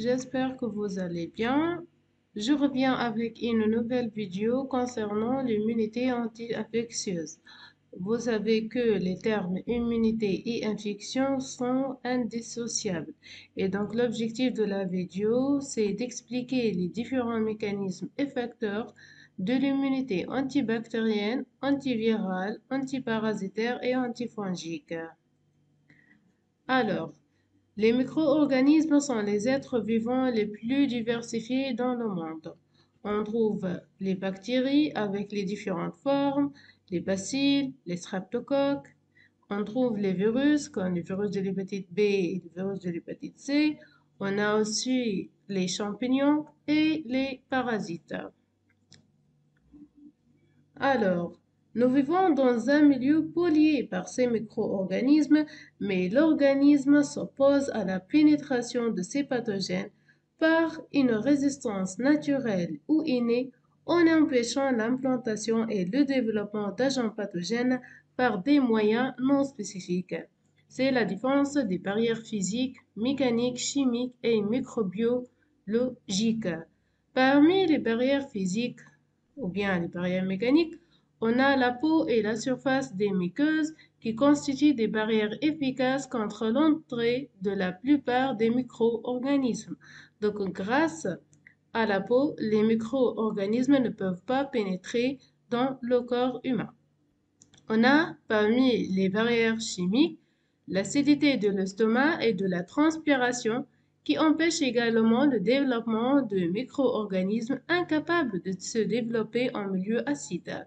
j'espère que vous allez bien. Je reviens avec une nouvelle vidéo concernant l'immunité anti-infectieuse. Vous savez que les termes immunité et infection sont indissociables. Et donc l'objectif de la vidéo, c'est d'expliquer les différents mécanismes et facteurs de l'immunité antibactérienne, antivirale, antiparasitaire et antifongique. Alors, les micro-organismes sont les êtres vivants les plus diversifiés dans le monde. On trouve les bactéries avec les différentes formes, les bacilles, les streptocoques. On trouve les virus comme le virus de l'hépatite B et le virus de l'hépatite C. On a aussi les champignons et les parasites. Alors, nous vivons dans un milieu pollué par ces micro-organismes, mais l'organisme s'oppose à la pénétration de ces pathogènes par une résistance naturelle ou innée en empêchant l'implantation et le développement d'agents pathogènes par des moyens non spécifiques. C'est la différence des barrières physiques, mécaniques, chimiques et microbiologiques. Parmi les barrières physiques, ou bien les barrières mécaniques, on a la peau et la surface des muqueuses qui constituent des barrières efficaces contre l'entrée de la plupart des micro-organismes. Donc, grâce à la peau, les micro-organismes ne peuvent pas pénétrer dans le corps humain. On a parmi les barrières chimiques l'acidité de l'estomac et de la transpiration qui empêche également le développement de micro-organismes incapables de se développer en milieu acide.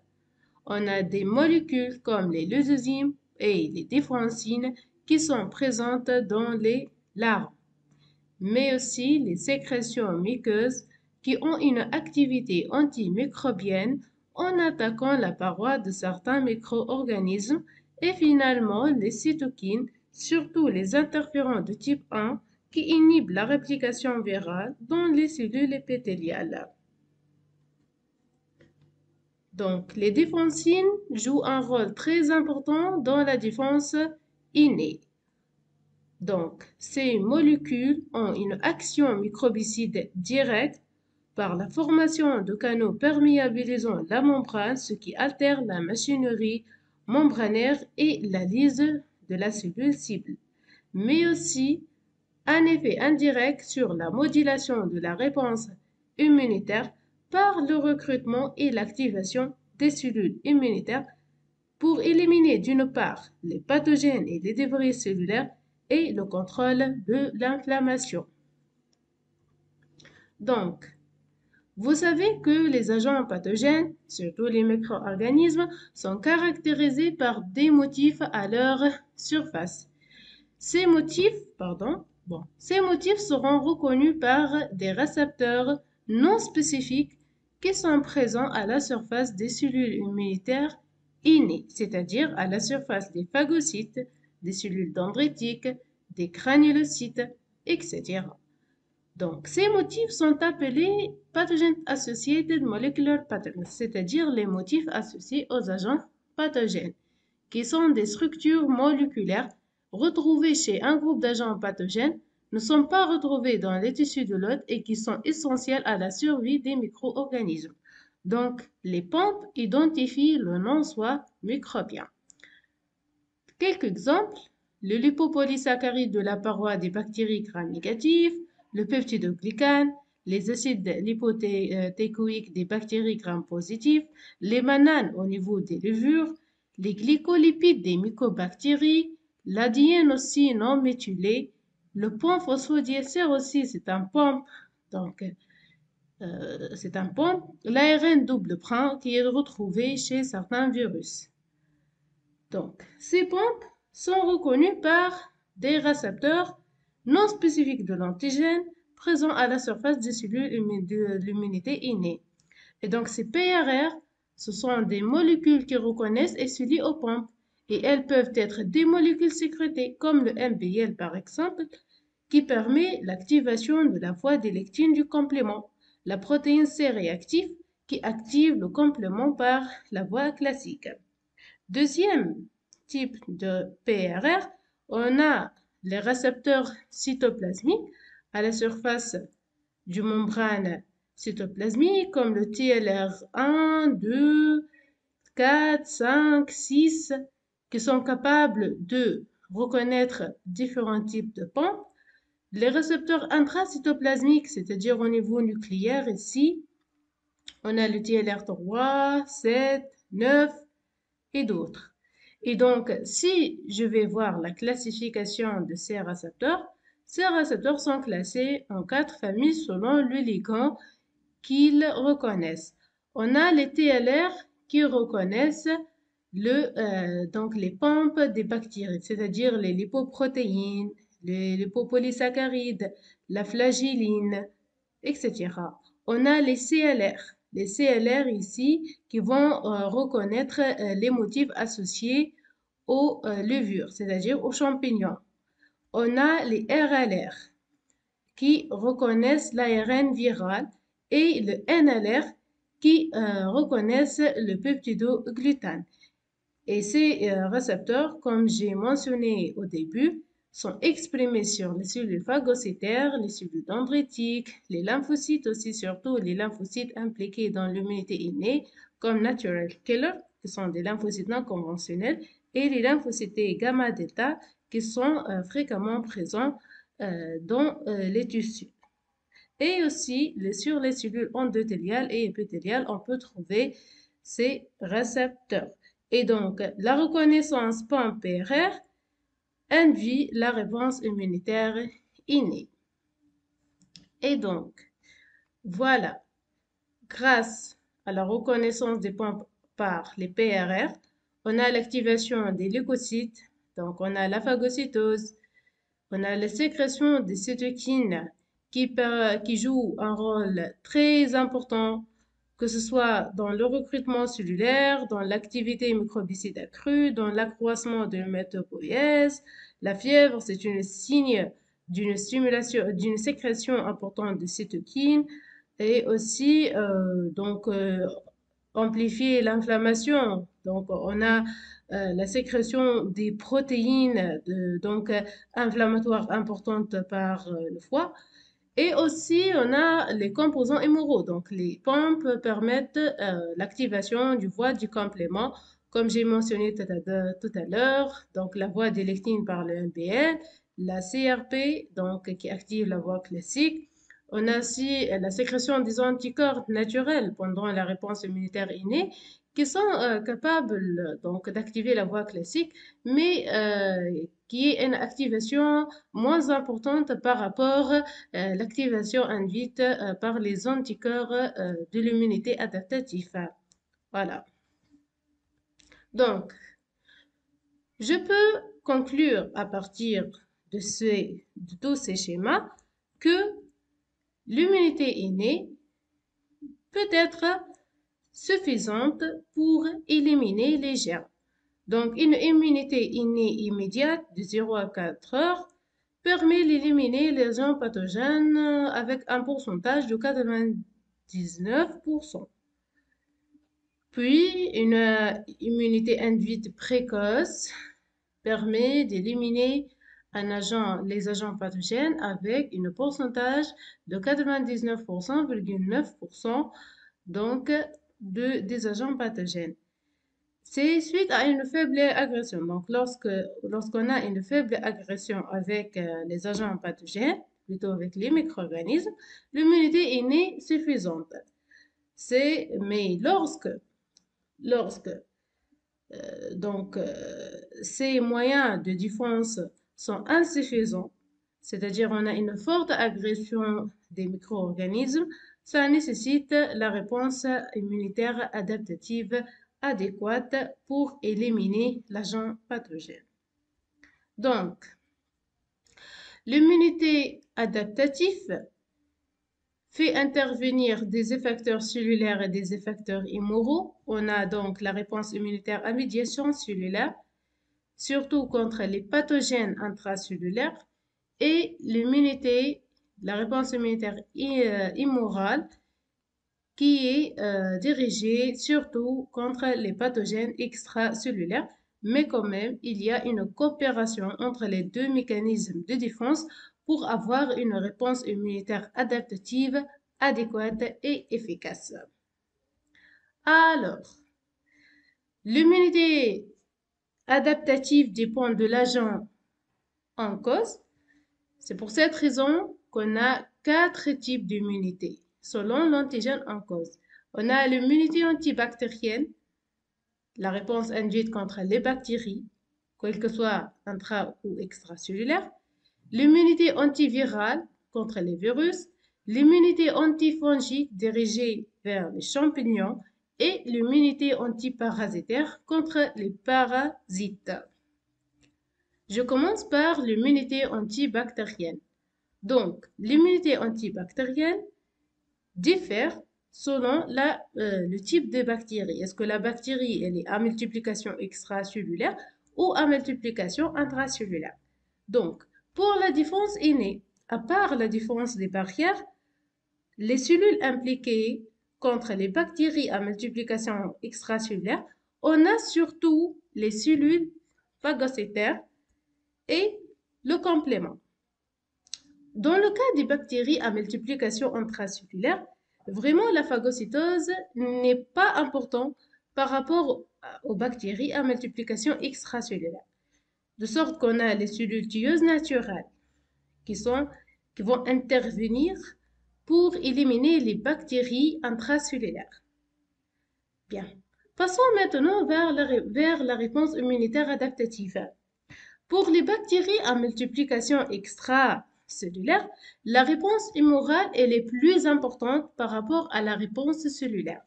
On a des molécules comme les lysozymes et les défensines qui sont présentes dans les larves, mais aussi les sécrétions muqueuses qui ont une activité antimicrobienne en attaquant la paroi de certains micro-organismes et finalement les cytokines, surtout les interférents de type 1 qui inhibent la réplication virale dans les cellules épithéliales. Donc, les défensines jouent un rôle très important dans la défense innée. Donc, ces molécules ont une action microbicide directe par la formation de canaux perméabilisant la membrane, ce qui altère la machinerie membranaire et la lyse de la cellule cible, mais aussi un effet indirect sur la modulation de la réponse immunitaire par le recrutement et l'activation des cellules immunitaires pour éliminer d'une part les pathogènes et les débris cellulaires et le contrôle de l'inflammation. Donc, vous savez que les agents pathogènes, surtout les micro-organismes, sont caractérisés par des motifs à leur surface. Ces motifs seront reconnus par des récepteurs non spécifiques qui sont présents à la surface des cellules immunitaires innées, c'est-à-dire à la surface des phagocytes, des cellules dendritiques, des granulocytes, etc. Donc, ces motifs sont appelés Pathogen Associated Molecular Patterns, c'est-à-dire les motifs associés aux agents pathogènes, qui sont des structures moléculaires retrouvées chez un groupe d'agents pathogènes, ne sont pas retrouvées dans les tissus de l'hôte et qui sont essentiels à la survie des micro-organismes. Donc, les pompes identifient le non-soi microbien. Quelques exemples, le lipopolysaccharide de la paroi des bactéries gram-négatives, le peptidoglycane, les acides lipothécoïques des bactéries gram-positives, les mananes au niveau des levures, les glycolipides des mycobactéries, l'ADN aussi non méthylé, le pont phosphodiester aussi, c'est un pompe, donc l'ARN double print qui est retrouvé chez certains virus. Donc, ces pompes sont reconnues par des récepteurs non spécifiques de l'antigène présents à la surface des cellules de l'immunité innée. Et donc, ces PRR, ce sont des molécules qui reconnaissent et se lient aux pompes. Et elles peuvent être des molécules sécrétées, comme le MBL par exemple, qui permet l'activation de la voie des lectines du complément, la protéine C réactive qui active le complément par la voie classique. Deuxième type de PRR, on a les récepteurs cytoplasmiques à la surface du membrane cytoplasmique comme le TLR1, 2, 4, 5, 6, qui sont capables de reconnaître différents types de pompes. Les récepteurs intracytoplasmiques, c'est-à-dire au niveau nucléaire ici, on a le TLR3, 7, 9 et d'autres. Et donc, si je vais voir la classification de ces récepteurs sont classés en 4 familles selon le ligand qu'ils reconnaissent. On a les TLR qui reconnaissent donc les pompes des bactéries, c'est-à-dire les lipoprotéines, les lipopolysaccharides, la flagelline, etc. On a les CLR ici qui vont reconnaître les motifs associés aux levures, c'est-à-dire aux champignons. On a les RLR qui reconnaissent l'ARN viral et le NLR qui reconnaissent le peptidoglutane. Et ces récepteurs, comme j'ai mentionné au début, sont exprimés sur les cellules phagocytaires, les cellules dendritiques, les lymphocytes aussi, surtout les lymphocytes impliqués dans l'immunité innée, comme natural killer, qui sont des lymphocytes non conventionnels, et les lymphocytes gamma-delta, qui sont fréquemment présents dans les tissus. Et aussi, sur les cellules endothéliales et épithéliales, on peut trouver ces récepteurs. Et donc, la reconnaissance PAM-PRR induit la réponse immunitaire innée. Et donc, voilà, grâce à la reconnaissance des pompes par les PRR, on a l'activation des leucocytes, donc on a la phagocytose, on a la sécrétion des cytokines qui jouent un rôle très important, que ce soit dans le recrutement cellulaire, dans l'activité microbicide accrue, dans l'accroissement de l'hématopoïèse. La fièvre, c'est un signe d'une stimulation, d'une sécrétion importante de cytokines et aussi amplifier l'inflammation. Donc, on a la sécrétion des protéines inflammatoires importantes par le foie. Et aussi, on a les composants hémoraux. Donc, les pompes permettent l'activation du voie du complément, comme j'ai mentionné tout à l'heure. Donc, la voie des lectines par le MBL, la CRP, donc, qui active la voie classique. On a aussi la sécrétion des anticorps naturels pendant la réponse immunitaire innée qui sont capables donc d'activer la voie classique, mais qui est une activation moins importante par rapport à l'activation induite par les anticorps de l'immunité adaptative. Voilà. Donc, je peux conclure à partir de tous ces schémas que l'immunité innée peut être suffisante pour éliminer les germes. Donc, une immunité innée immédiate de 0 à 4 heures permet d'éliminer les agents pathogènes avec un pourcentage de 99%. Puis, une immunité induite précoce permet d'éliminer les agents pathogènes avec un pourcentage de 99,9% donc des agents pathogènes. C'est suite à une faible agression. Donc, lorsqu'on a une faible agression avec les agents pathogènes, plutôt avec les micro-organismes, l'immunité innée suffisante. Mais lorsque ces moyens de défense sont insuffisants, c'est-à-dire on a une forte agression des micro-organismes, ça nécessite la réponse immunitaire adaptative adéquate pour éliminer l'agent pathogène. Donc, l'immunité adaptative fait intervenir des effecteurs cellulaires et des effecteurs immoraux. On a donc la réponse immunitaire à médiation cellulaire, surtout contre les pathogènes intracellulaires, et la réponse immunitaire immorale, qui est dirigée surtout contre les pathogènes extracellulaires, mais quand même, il y a une coopération entre les deux mécanismes de défense pour avoir une réponse immunitaire adaptative adéquate et efficace. Alors, l'immunité adaptative dépend de l'agent en cause. C'est pour cette raison qu'on a 4 types d'immunité selon l'antigène en cause. On a l'immunité antibactérienne, la réponse induite contre les bactéries, quelle que soit intra- ou extracellulaire, l'immunité antivirale contre les virus, l'immunité antifongique dirigée vers les champignons et l'immunité antiparasitaire contre les parasites. Je commence par l'immunité antibactérienne. Donc, l'immunité antibactérienne diffère selon le type de bactérie. Est-ce que la bactérie elle est à multiplication extracellulaire ou à multiplication intracellulaire? Donc, pour la défense innée, à part la défense des barrières, les cellules impliquées contre les bactéries à multiplication extracellulaire, on a surtout les cellules phagocytaires et le complément. Dans le cas des bactéries à multiplication intracellulaire, vraiment la phagocytose n'est pas importante par rapport aux bactéries à multiplication extracellulaire. De sorte qu'on a les cellules tueuses naturelles qui vont intervenir pour éliminer les bactéries intracellulaires. Bien. Passons maintenant vers la réponse immunitaire adaptative. Pour les bactéries à multiplication extracellulaire, la réponse humorale est plus importante par rapport à la réponse cellulaire.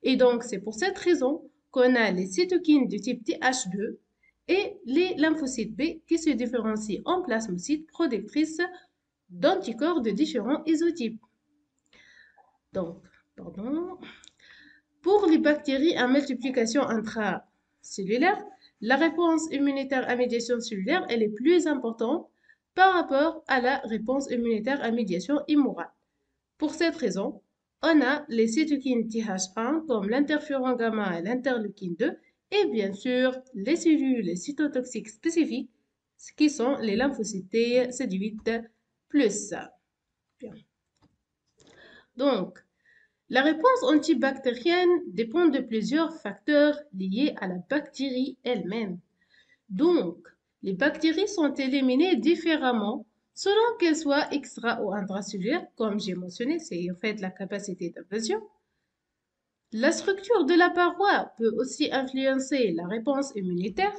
Et donc, c'est pour cette raison qu'on a les cytokines du type Th2 et les lymphocytes B qui se différencient en plasmocytes protectrices d'anticorps de différents isotypes. Donc, pour les bactéries à multiplication intracellulaire, la réponse immunitaire à médiation cellulaire elle est plus importante par rapport à la réponse immunitaire à médiation immorale. Pour cette raison, on a les cytokines Th1 comme l'interféron gamma et l'interleukine 2 et bien sûr les cellules cytotoxiques spécifiques qui sont les lymphocytes CD8+. Bien. Donc, la réponse antibactérienne dépend de plusieurs facteurs liés à la bactérie elle-même. Donc, les bactéries sont éliminées différemment selon qu'elles soient extra- ou intracellulaires, comme j'ai mentionné, c'est en fait la capacité d'invasion. La structure de la paroi peut aussi influencer la réponse immunitaire,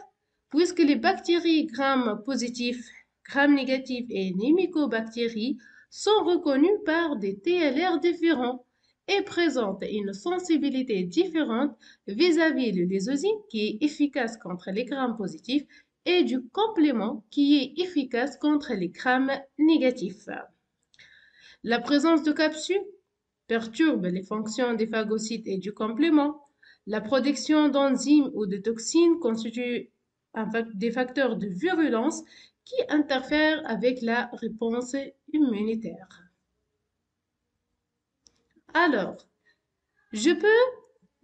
puisque les bactéries gram-positifs, gram-négatifs et les mycobactéries sont reconnues par des TLR différents et présentent une sensibilité différente vis-à-vis de l'lysosine qui est efficace contre les gram-positifs et du complément qui est efficace contre les gram-négatifs. La présence de capsules perturbe les fonctions des phagocytes et du complément. La production d'enzymes ou de toxines constitue des facteurs de virulence qui interfèrent avec la réponse immunitaire. Alors, je peux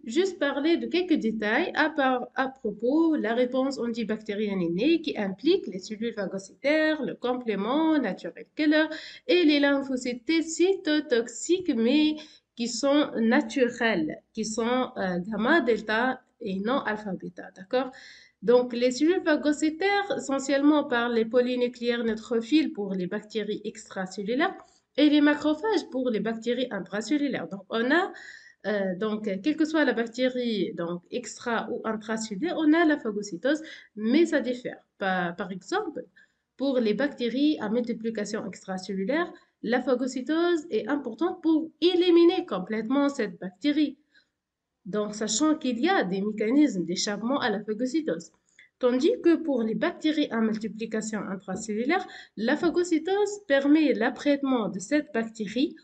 juste parler de quelques détails à propos de la réponse antibactérienne innée qui implique les cellules phagocytaires, le complément naturel killer et les lymphocytes cytotoxiques mais qui sont naturels, qui sont gamma, delta et non alpha, bêta, d'accord? Donc, les cellules phagocytaires, essentiellement par les polynucléaires neutrophiles pour les bactéries extracellulaires et les macrophages pour les bactéries intracellulaires. Donc, on a quelle que soit la bactérie donc extra ou intracellulaire, on a la phagocytose, mais ça diffère. Par exemple, pour les bactéries à multiplication extracellulaire, la phagocytose est importante pour éliminer complètement cette bactérie. Donc, sachant qu'il y a des mécanismes d'échappement à la phagocytose. Tandis que pour les bactéries à multiplication intracellulaire, la phagocytose permet l'apprêtement de cette bactérie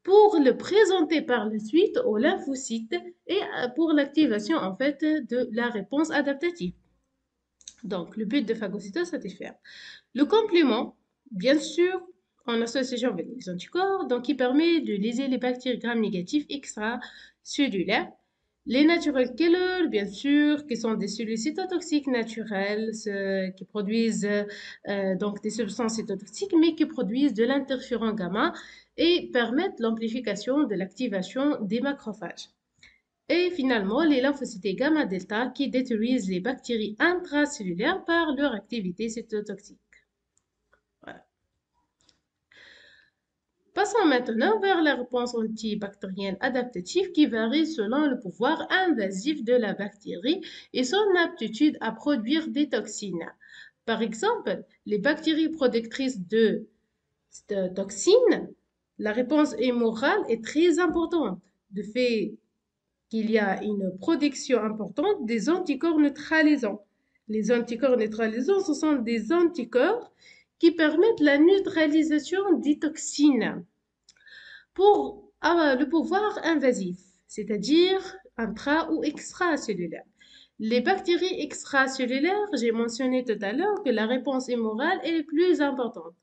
pour le présenter par la suite aux lymphocytes et pour l'activation en fait de la réponse adaptative. Donc, le but de phagocytose, c'est de faire le complément, bien sûr, en association avec les anticorps, donc qui permet de léser les bactéries gram négatives extracellulaires. Les natural killers, bien sûr, qui sont des cellules cytotoxiques naturelles, qui produisent donc des substances cytotoxiques, mais qui produisent de l'interféron gamma et permettent l'amplification de l'activation des macrophages. Et finalement, les lymphocytes gamma delta qui détruisent les bactéries intracellulaires par leur activité cytotoxique. Voilà. Passons maintenant vers la réponse antibactérienne adaptative qui varie selon le pouvoir invasif de la bactérie et son aptitude à produire des toxines. Par exemple, les bactéries productrices de toxines, la réponse hémorale est très importante. De fait qu'il y a une production importante des anticorps neutralisants. Les anticorps neutralisants, ce sont des anticorps qui permettent la neutralisation des toxines pour le pouvoir invasif, c'est-à-dire intra- ou extracellulaire. Les bactéries extracellulaires, j'ai mentionné tout à l'heure que la réponse hémorale est plus importante.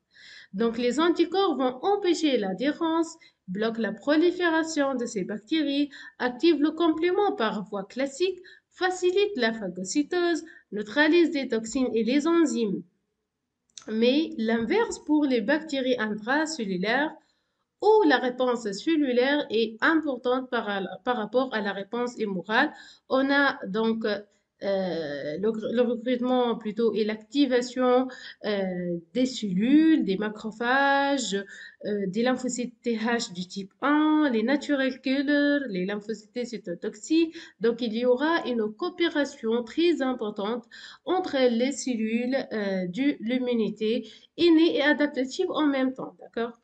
Donc, les anticorps vont empêcher l'adhérence, bloquent la prolifération de ces bactéries, activent le complément par voie classique, facilitent la phagocytose, neutralisent les toxines et les enzymes. Mais l'inverse pour les bactéries intracellulaires, où la réponse cellulaire est importante par rapport à la réponse hémorale. On a donc le recrutement plutôt et l'activation des cellules, des macrophages, des lymphocytes TH du type 1, les natural killers, les lymphocytes cytotoxiques. Donc il y aura une coopération très importante entre les cellules de l'immunité innée et adaptative en même temps, d'accord?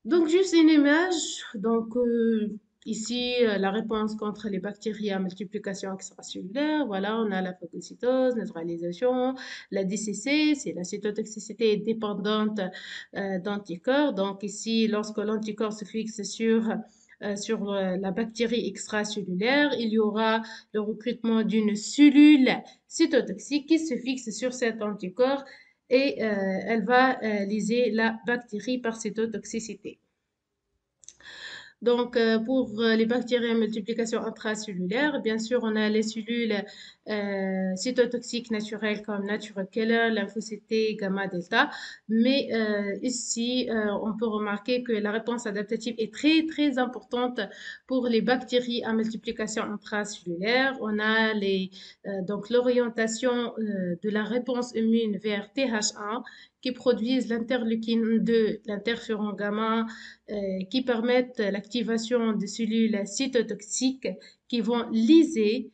Donc, juste une image. Donc, ici, la réponse contre les bactéries à multiplication extracellulaire. Voilà, on a la phagocytose, neutralisation. La DCC, c'est la cytotoxicité dépendante d'anticorps. Donc, ici, lorsque l'anticorps se fixe sur la bactérie extracellulaire, il y aura le recrutement d'une cellule cytotoxique qui se fixe sur cet anticorps et elle va lyser la bactérie par cytotoxicité. Donc, pour les bactéries à multiplication intracellulaire, bien sûr, on a les cellules cytotoxiques naturelles comme natural killer, lymphocytes, gamma, delta. Mais ici, on peut remarquer que la réponse adaptative est très, très importante pour les bactéries à multiplication intracellulaire. On a donc l'orientation de la réponse immune vers TH1 qui produisent l'interleukine 2, l'interféron gamma, qui permettent l'activation des cellules cytotoxiques qui vont lyser,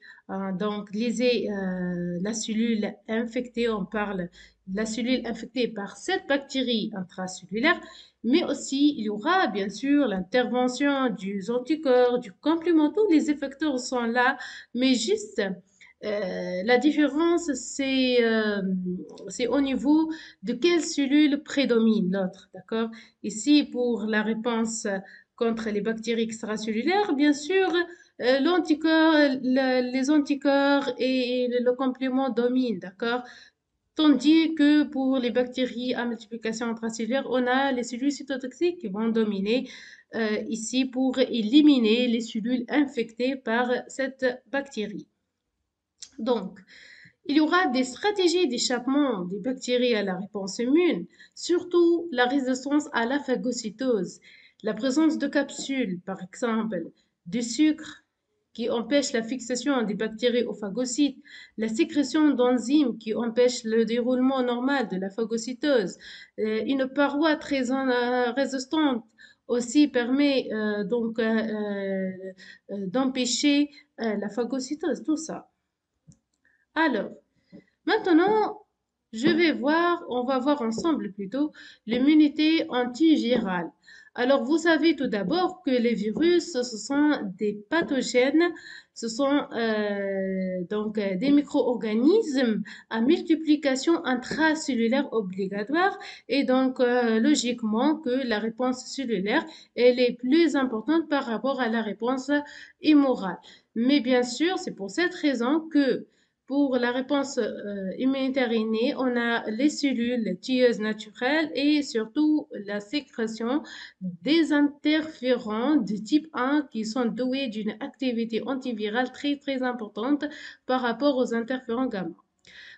donc lyser la cellule infectée. On parle de la cellule infectée par cette bactérie intracellulaire, mais aussi il y aura bien sûr l'intervention du anticorps, du complément. Tous les effecteurs sont là, mais juste la différence, c'est au niveau de quelle cellule prédomine l'autre, d'accord? Ici, pour la réponse contre les bactéries extracellulaires, bien sûr, l'anticorps, les anticorps et le complément dominent, d'accord? Tandis que pour les bactéries à multiplication intracellulaire, on a les cellules cytotoxiques qui vont dominer ici pour éliminer les cellules infectées par cette bactérie. Donc, il y aura des stratégies d'échappement des bactéries à la réponse immune, surtout la résistance à la phagocytose, la présence de capsules, par exemple, du sucre qui empêche la fixation des bactéries aux phagocytes, la sécrétion d'enzymes qui empêchent le déroulement normal de la phagocytose, une paroi très résistante aussi permet d'empêcher la phagocytose, tout ça. Alors, maintenant, on va voir ensemble plutôt l'immunité antigirale. Alors, vous savez tout d'abord que les virus, ce sont des pathogènes, ce sont des micro-organismes à multiplication intracellulaire obligatoire et donc logiquement que la réponse cellulaire, elle est plus importante par rapport à la réponse hémorale. Mais bien sûr, c'est pour cette raison que Pour la réponse immunitaire innée, on a les cellules tueuses naturelles et surtout la sécrétion des interférents de type 1 qui sont doués d'une activité antivirale très importante par rapport aux interférents gamma.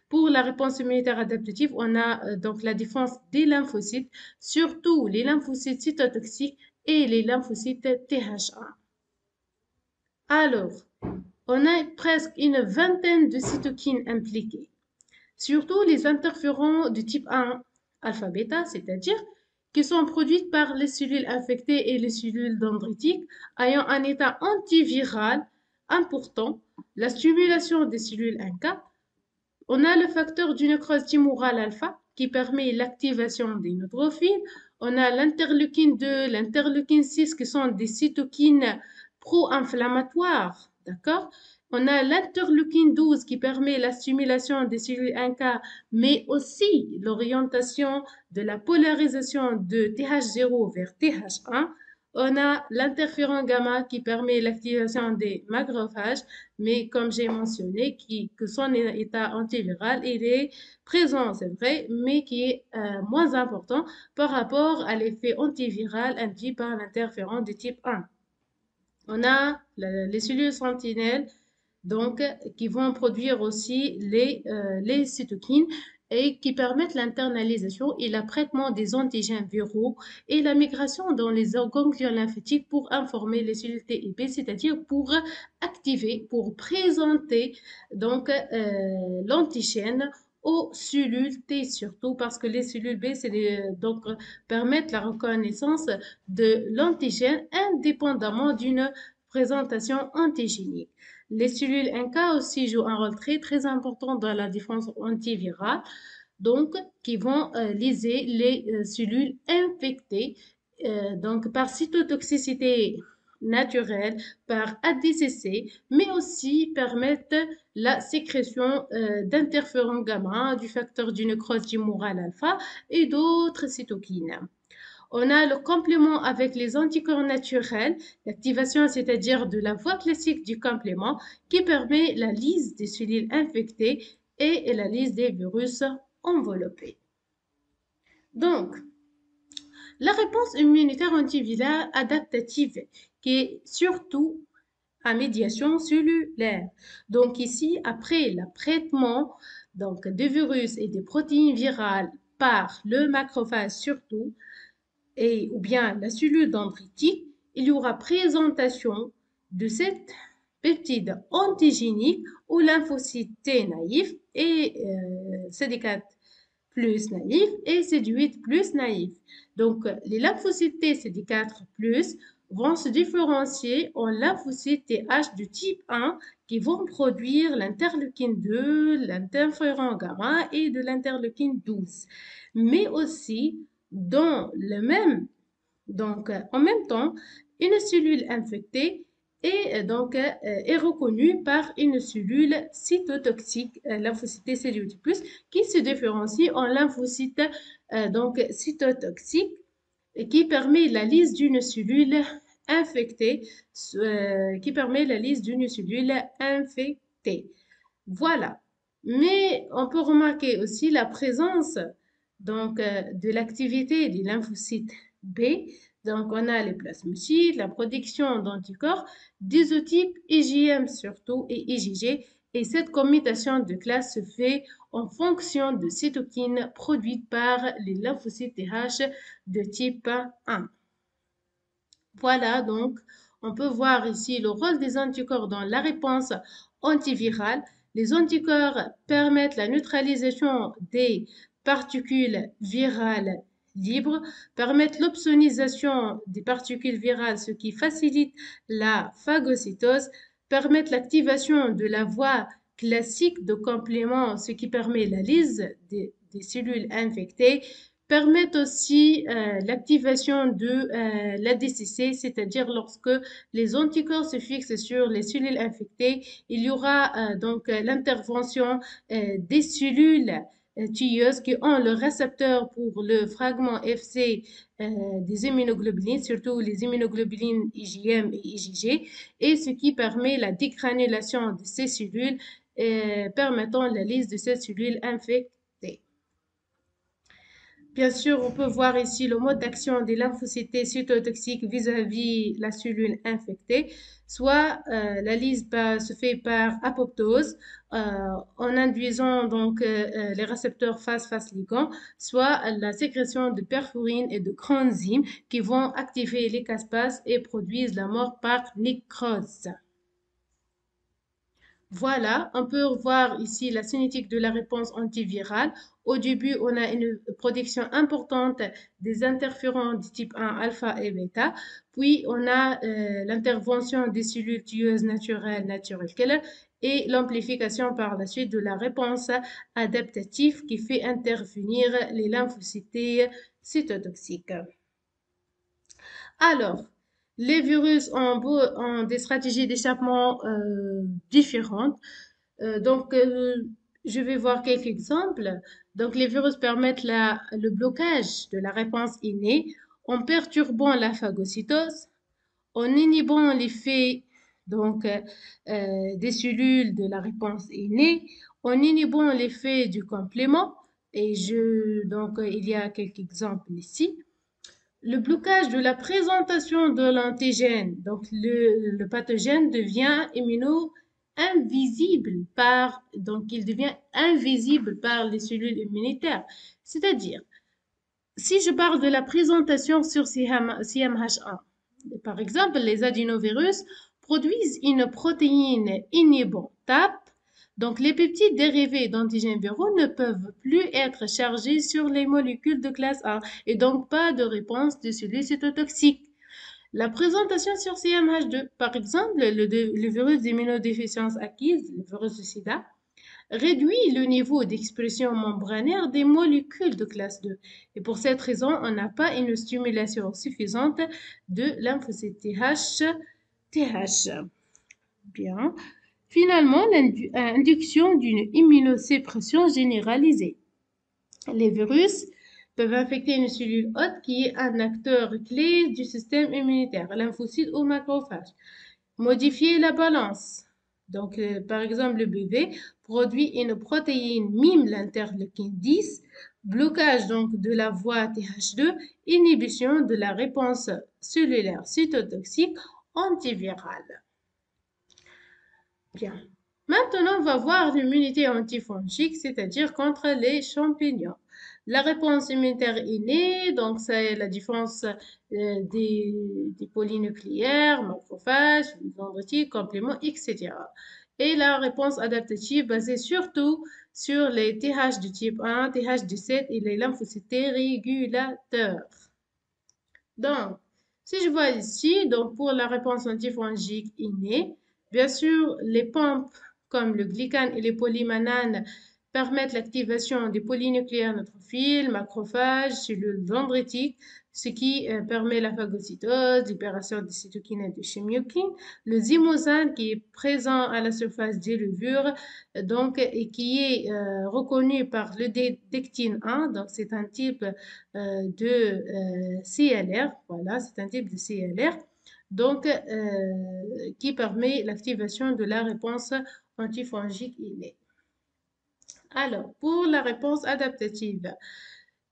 Pour la réponse immunitaire adaptative, on a donc la défense des lymphocytes, surtout les lymphocytes cytotoxiques et les lymphocytes TH1. Alors, on a presque une vingtaine de cytokines impliquées, surtout les interférents de type 1 alpha-bêta, c'est-à-dire qui sont produites par les cellules infectées et les cellules dendritiques ayant un état antiviral important, la stimulation des cellules NK. On a le facteur du nécrose tumorale alpha qui permet l'activation des neutrophiles. On a l'interleukine 2, l'interleukine 6 qui sont des cytokines pro-inflammatoires, d'accord? On a l'interleukine 12 qui permet la stimulation des cellules NK, mais aussi l'orientation de la polarisation de TH0 vers TH1. On a l'interféron gamma qui permet l'activation des macrophages, mais comme j'ai mentionné, que son état antiviral, il est présent, c'est vrai, mais qui est moins important par rapport à l'effet antiviral induit par l'interféron de type 1. On a les cellules sentinelles donc, qui vont produire aussi les cytokines et qui permettent l'internalisation et l'apprêtement des antigènes viraux et la migration dans les ganglions lymphétiques pour informer les cellules T et B, c'est-à-dire pour activer, pour présenter donc l'antigène aux cellules T surtout parce que les cellules B donc permettent la reconnaissance de l'antigène indépendamment d'une présentation antigénique. Les cellules NK aussi jouent un rôle très important dans la défense antivirale, donc qui vont liser les cellules infectées donc par cytotoxicité naturelle, par ADCC, mais aussi permettent la sécrétion d'interférons gamma, du facteur du nécrose tumorale alpha et d'autres cytokines. On a le complément avec les anticorps naturels, l'activation, c'est-à-dire de la voie classique du complément, qui permet la lyse des cellules infectées et la lyse des virus enveloppés. Donc, la réponse immunitaire antivirale adaptative, qui est surtout à médiation cellulaire. Donc ici, après l'apprêtement donc, des virus et des protéines virales par le macrophage surtout, ou bien la cellule dendritique, il y aura présentation de cette peptide antigénique au lymphocyte T naïf et CD4 plus naïf et CD8 plus naïf. Donc, les lymphocytes T CD4 plus vont se différencier en lymphocytes TH de type 1 qui vont produire l'interleukine 2, l'interféron gamma et de l'interleukine 12. Mais aussi, en même temps, une cellule infectée est reconnue par une cellule cytotoxique, lymphocyte CD8+, qui se différencie en lymphocyte cytotoxique et qui permet la lyse d'une cellule infectée, Voilà. Mais on peut remarquer aussi la présence de l'activité des lymphocytes B. Donc, on a les plasmocytes, la production d'anticorps d'isotype IgM surtout et IgG. Et cette commutation de classe se fait en fonction de cytokines produites par les lymphocytes TH de type 1. Voilà, donc, on peut voir ici le rôle des anticorps dans la réponse antivirale. Les anticorps permettent la neutralisation des particules virales libres, permettent l'opsonisation des particules virales, ce qui facilite la phagocytose, permettent l'activation de la voie classique de complément, ce qui permet la lyse des cellules infectées, permettent aussi l'activation de l'ADCC, c'est-à-dire lorsque les anticorps se fixent sur les cellules infectées, il y aura donc l'intervention des cellules tueuses qui ont le récepteur pour le fragment FC des immunoglobulines, surtout les immunoglobulines IgM et IgG, et ce qui permet la dégranulation de ces cellules permettant la lise de cette cellule infectée. Bien sûr, on peut voir ici le mode d'action des lymphocytes cytotoxiques vis-à-vis la cellule infectée. Soit la lise se fait par apoptose en induisant donc les récepteurs phase ligand, soit la sécrétion de perforine et de coenzymes qui vont activer les caspases et produisent la mort par nécrose. Voilà, on peut voir ici la cinétique de la réponse antivirale. Au début, on a une production importante des interférons du type 1 alpha et bêta. Puis, on a l'intervention des cellules tueuses naturelles, natural killer, et l'amplification par la suite de la réponse adaptative qui fait intervenir les lymphocytes cytotoxiques. Alors, les virus ont des stratégies d'échappement différentes. Donc, je vais voir quelques exemples. Donc, les virus permettent le blocage de la réponse innée en perturbant la phagocytose, en inhibant l'effet donc, des cellules de la réponse innée, en inhibant l'effet du complément. Et donc, il y a quelques exemples ici. Le blocage de la présentation de l'antigène, donc le pathogène devient donc il devient invisible par les cellules immunitaires. C'est-à-dire, si je parle de la présentation sur CMH1, par exemple, les adénovirus produisent une protéine inhibant TAP. Donc, les peptides dérivés d'antigènes viraux ne peuvent plus être chargés sur les molécules de classe A et donc pas de réponse de cellules cytotoxiques. La présentation sur CMH2, par exemple, le virus d'immunodéficience acquise, le virus du sida, réduit le niveau d'expression membranaire des molécules de classe 2. Et pour cette raison, on n'a pas une stimulation suffisante de lymphocytes TH. Bien. Finalement, l'induction d'une immunosuppression généralisée. Les virus peuvent infecter une cellule hôte qui est un acteur clé du système immunitaire, lymphocyte ou macrophage. Modifier la balance. Donc, par exemple, le bébé produit une protéine mime l'interleukine 10, blocage donc de la voie TH2, inhibition de la réponse cellulaire cytotoxique antivirale. Bien. Maintenant, on va voir l'immunité antifongique, c'est-à-dire contre les champignons. La réponse immunitaire innée, donc c'est la défense des polynucléaires, macrophages, dendritiques, compléments, etc. Et la réponse adaptative basée surtout sur les TH du type 1, TH17 et les lymphocytes régulateurs. Donc, si je vois ici, donc pour la réponse antifongique innée, bien sûr, les pompes comme le glycan et les polymananes permettent l'activation des polynucléaires neutrophiles, macrophages, cellules dendritiques, ce qui permet la phagocytose, libération des cytokines et de chimiokines. Le zymosane qui est présent à la surface des levures donc, et qui est reconnu par le dectine 1, donc c'est un type de CLR, voilà, c'est un type de CLR, donc qui permet l'activation de la réponse antifongique innée. Alors, pour la réponse adaptative,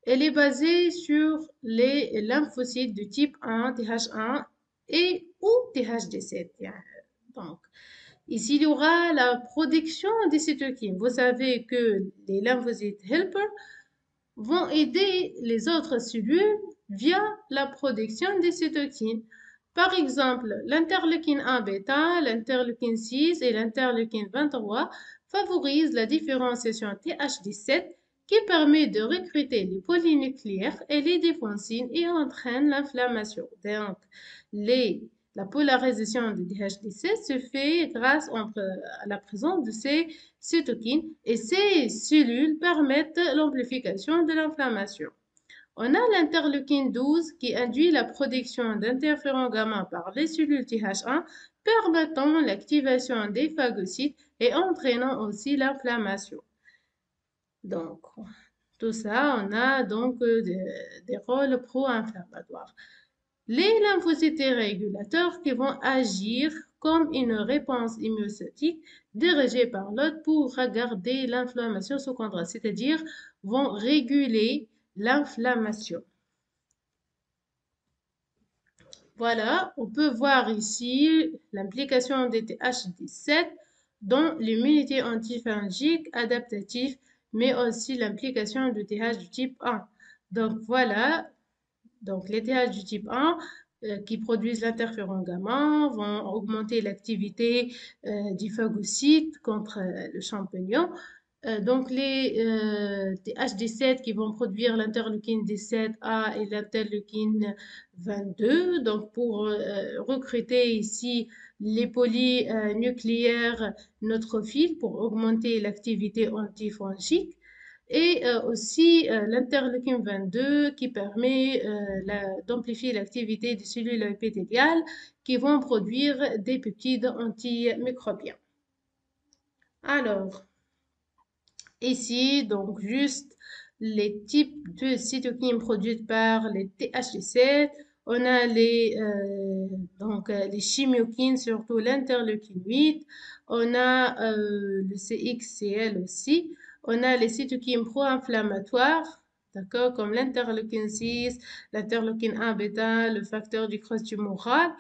elle est basée sur les lymphocytes de type 1, TH1 et ou TH17. Donc, ici, il y aura la production des cytokines. Vous savez que les lymphocytes helper vont aider les autres cellules via la production des cytokines. Par exemple, l'interleukine 1 bêta, l'interleukine 6 et l'interleukine 23 favorisent la différenciation TH17 qui permet de recruter les polynucléaires et les défensines et entraîne l'inflammation. Donc, la polarisation de TH17 se fait grâce à la présence de ces cytokines et ces cellules permettent l'amplification de l'inflammation. On a l'interleukine 12 qui induit la production d'interférons gamma par les cellules TH1, permettant l'activation des phagocytes et entraînant aussi l'inflammation. Donc, tout ça, on a donc des rôles pro-inflammatoires. Les lymphocytes régulateurs qui vont agir comme une réponse immunostatique dirigée par l'autre pour regarder l'inflammation sous contrôle, c'est-à-dire vont réguler l'inflammation. Voilà, on peut voir ici l'implication des THD7 dans l'immunité antifongique adaptative, mais aussi l'implication du TH du type 1. Donc voilà, donc les TH du type 1 qui produisent l'interféron gamma vont augmenter l'activité du phagocyte contre le champignon. Donc les THD7 qui vont produire l'interleukine 17A et l'interleukine 22. Donc pour recruter ici les polynucléaires neutrophiles pour augmenter l'activité antifongique et aussi l'interleukine 22 qui permet d'amplifier l'activité des cellules épithéliales qui vont produire des peptides antimicrobiens. Alors, ici, donc juste les types de cytokines produites par les THD7. On a les chimiokines, surtout l'interleukine 8. On a le CXCL aussi. On a les cytokines pro-inflammatoires, d'accord, comme l'interleukine 6, l'interleukine 1 bêta, le facteur du cross tumoral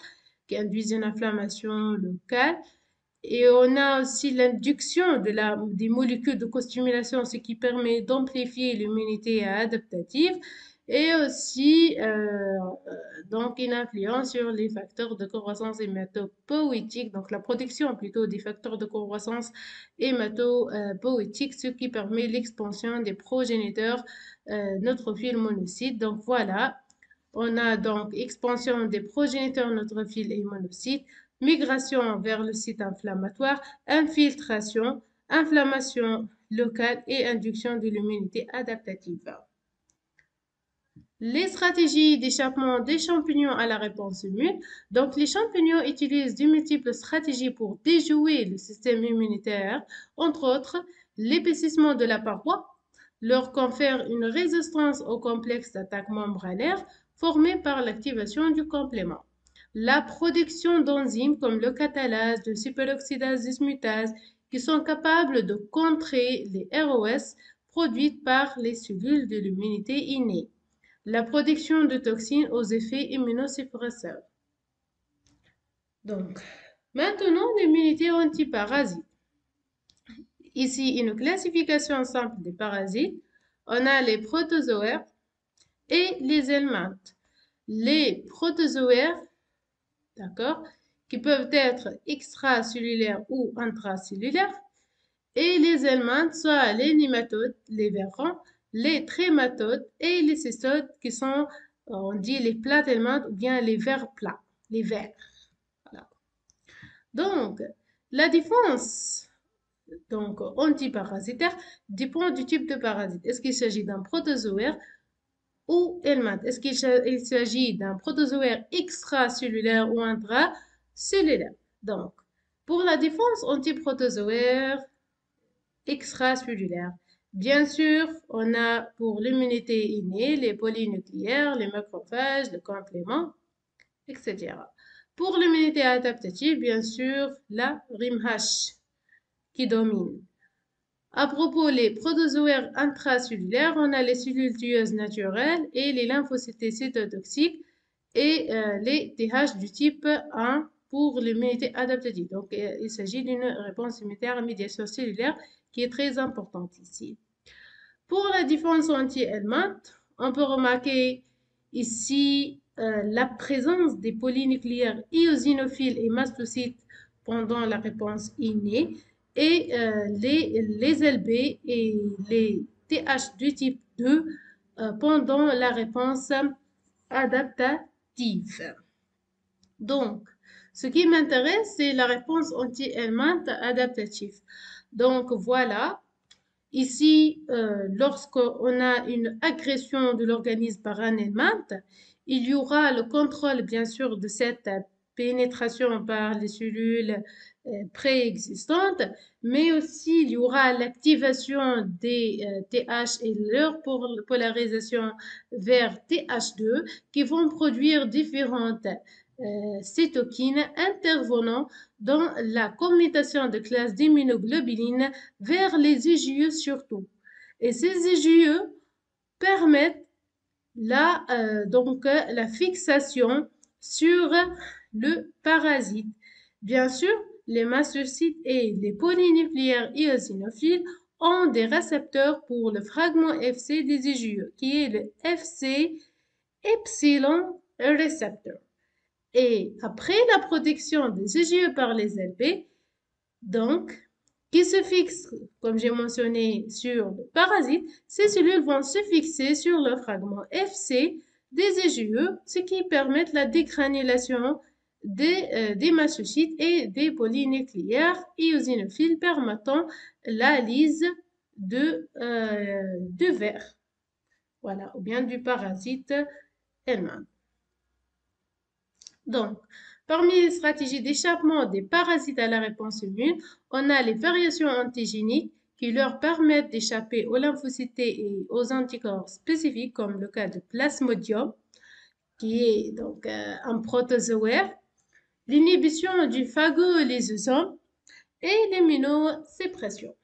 qui induit une inflammation locale. Et on a aussi l'induction des molécules de costimulation, ce qui permet d'amplifier l'immunité adaptative et aussi donc une influence sur les facteurs de croissance hématopoïétique, donc la production plutôt des facteurs de croissance hématopoïétique, ce qui permet l'expansion des progéniteurs neutrophiles monocytes. Donc voilà, on a donc expansion des progéniteurs neutrophiles et monocytes, migration vers le site inflammatoire, infiltration, inflammation locale et induction de l'immunité adaptative. Les stratégies d'échappement des champignons à la réponse immune. Donc, les champignons utilisent de multiples stratégies pour déjouer le système immunitaire, entre autres l'épaississement de la paroi, leur confère une résistance au complexe d'attaque membranaire formé par l'activation du complément. La production d'enzymes comme le catalase, de superoxydase dismutase, qui sont capables de contrer les ROS produites par les cellules de l'immunité innée. La production de toxines aux effets immunosuppresseurs. Donc, maintenant, l'immunité antiparasite. Ici, une classification simple des parasites. On a les protozoaires et les helminthes. Les protozoaires, d'accord, qui peuvent être extracellulaires ou intracellulaires, et les helminthes, soit les nématodes, les vers-rangs, les trématodes et les cystodes qui sont, on dit les plats helminthes ou bien les vers plats, les vers. Voilà. Donc, la défense donc, antiparasitaire dépend du type de parasite. Est-ce qu'il s'agit d'un protozoaire ou helminthe? Est-ce qu'il s'agit d'un protozoaire extracellulaire ou intracellulaire? Donc, pour la défense antiprotozoaire extracellulaire, bien sûr, on a pour l'immunité innée les polynucléaires, les macrophages, le complément, etc. Pour l'immunité adaptative, bien sûr, la RIMH qui domine. À propos les protozoaires intracellulaires, on a les cellules tueuses naturelles et les lymphocytes cytotoxiques et les TH du type 1 pour l'immunité adaptative. Donc, il s'agit d'une réponse immunitaire à médiation cellulaire qui est très importante ici. Pour la défense anti-helminthe, on peut remarquer ici la présence des polynucléaires eosinophiles et mastocytes pendant la réponse innée et les LB et les TH du type 2 pendant la réponse adaptative. Donc, ce qui m'intéresse, c'est la réponse anti-helminthe adaptative. Donc, voilà. Ici, lorsqu'on a une agression de l'organisme par un helminthe, il y aura le contrôle, bien sûr, de cette pénétration par les cellules préexistantes, mais aussi il y aura l'activation des TH et leur polarisation vers TH2 qui vont produire différentes cytokines intervenant dans la commutation de classe d'immunoglobulines vers les IgE surtout. Et ces IgE permettent la fixation sur le parasite. Bien sûr, les mastocytes et les polynucléaires eosinophiles ont des récepteurs pour le fragment Fc des IgE, qui est le Fc epsilon récepteur. Et après la protection des IgE par les LP, donc, qui se fixent, comme j'ai mentionné, sur le parasite, ces cellules vont se fixer sur le fragment Fc des IgE, ce qui permet la dégranulation des mastocytes et des polynucléaires eosinophiles permettant la lyse de verre, voilà, ou bien du parasite elle-même. Donc, parmi les stratégies d'échappement des parasites à la réponse immune, on a les variations antigéniques qui leur permettent d'échapper aux lymphocytes et aux anticorps spécifiques, comme le cas de Plasmodium, qui est donc un protozoaire, l'inhibition du phagolysosome et l'immunosuppression.